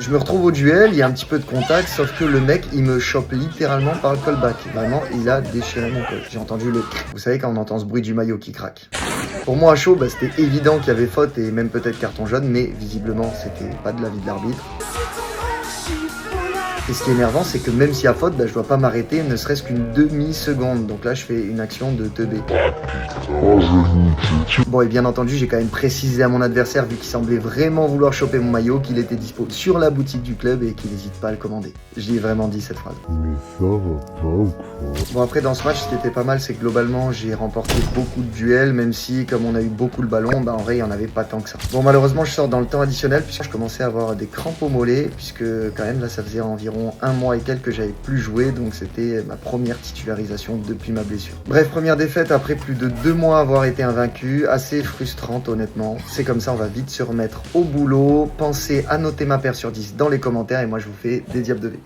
Je me retrouve au duel, il y a un petit peu de contact, sauf que le mec, il me chope littéralement par le callback. Vraiment, il a déchiré mon col. J'ai entendu le... Vous savez quand on entend ce bruit du maillot qui craque. Pour moi, à chaud, c'était évident qu'il y avait faute et même peut-être carton jaune, mais visiblement, c'était pas de l'avis de l'arbitre. Et ce qui est énervant, c'est que même s'il y a faute, je dois pas m'arrêter ne serait-ce qu'une demi-seconde. Donc là, je fais une action de teubé. Bon, et bien entendu, j'ai quand même précisé à mon adversaire, vu qu'il semblait vraiment vouloir choper mon maillot, qu'il était dispo sur la boutique du club et qu'il n'hésite pas à le commander. Je lui ai vraiment dit cette phrase. Mais ça va pas ou quoi? Bon, après, dans ce match, ce qui était pas mal, c'est que globalement, j'ai remporté beaucoup de duels, même si, comme on a eu beaucoup le ballon, en vrai, il n'y en avait pas tant que ça. Bon, malheureusement, je sors dans le temps additionnel, puisque je commençais à avoir des crampes au mollet, puisque quand même, là, ça faisait environ un mois et quelques que j'avais plus joué, donc c'était ma première titularisation depuis ma blessure. Bref, première défaite après plus de 2 mois avoir été invaincu, assez frustrante honnêtement. C'est comme ça, on va vite se remettre au boulot. Pensez à noter ma paire sur 10 dans les commentaires et moi je vous fais des diables de V.